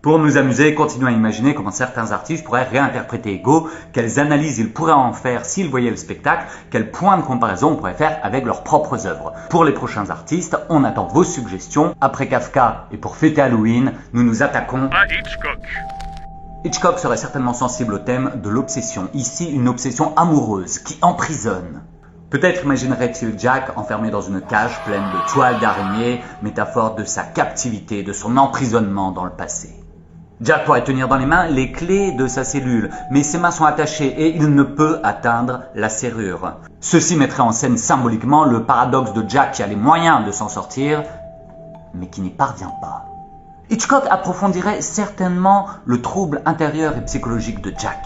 Pour nous amuser, continuons à imaginer comment certains artistes pourraient réinterpréter Ego, quelles analyses ils pourraient en faire s'ils voyaient le spectacle, quels points de comparaison on pourrait faire avec leurs propres œuvres. Pour les prochains artistes, on attend vos suggestions. Après Kafka et pour fêter Halloween, nous nous attaquons à Hitchcock. Hitchcock serait certainement sensible au thème de l'obsession. Ici, une obsession amoureuse qui emprisonne. Peut-être imaginerait-il Jack enfermé dans une cage pleine de toiles d'araignée, métaphore de sa captivité, de son emprisonnement dans le passé. Jack pourrait tenir dans les mains les clés de sa cellule, mais ses mains sont attachées et il ne peut atteindre la serrure. Ceci mettrait en scène symboliquement le paradoxe de Jack qui a les moyens de s'en sortir, mais qui n'y parvient pas. Hitchcock approfondirait certainement le trouble intérieur et psychologique de Jack.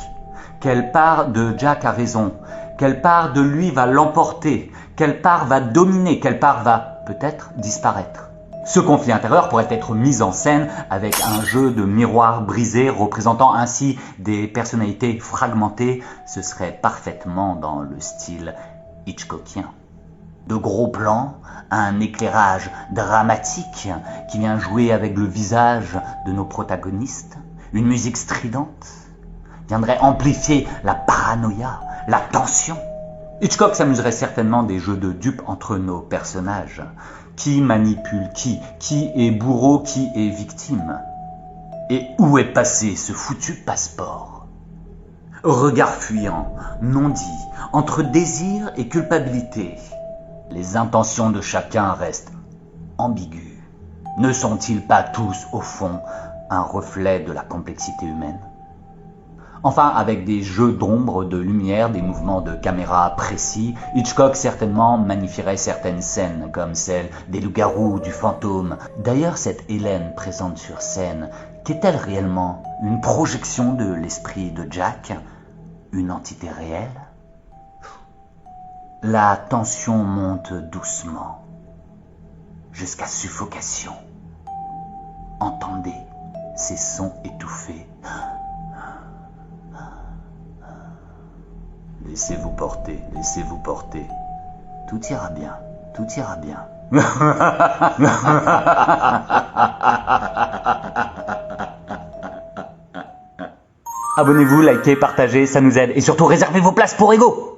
Quelle part de Jack a raison? Quelle part de lui va l'emporter? Quelle part va dominer? Quelle part va peut-être disparaître? Ce conflit intérieur pourrait être mis en scène avec un jeu de miroirs brisés représentant ainsi des personnalités fragmentées. Ce serait parfaitement dans le style hitchcockien. De gros plans, un éclairage dramatique qui vient jouer avec le visage de nos protagonistes, une musique stridente viendrait amplifier la paranoïa, la tension. Hitchcock s'amuserait certainement des jeux de dupes entre nos personnages. Qui manipule qui est bourreau, qui est victime? Et où est passé ce foutu passeport? Regard fuyant, non dit, entre désir et culpabilité. Les intentions de chacun restent ambiguës. Ne sont-ils pas tous, au fond, un reflet de la complexité humaine? Enfin, avec des jeux d'ombre, de lumière, des mouvements de caméra précis, Hitchcock certainement magnifierait certaines scènes, comme celle des loups-garous ou du fantôme. D'ailleurs, cette Hélène présente sur scène, qu'est-elle réellement? Une projection de l'esprit de Jack? Une entité réelle? La tension monte doucement, jusqu'à suffocation. Entendez ces sons étouffés. Laissez-vous porter, laissez-vous porter. Tout ira bien, tout ira bien. Abonnez-vous, likez, partagez, ça nous aide. Et surtout, réservez vos places pour Ego.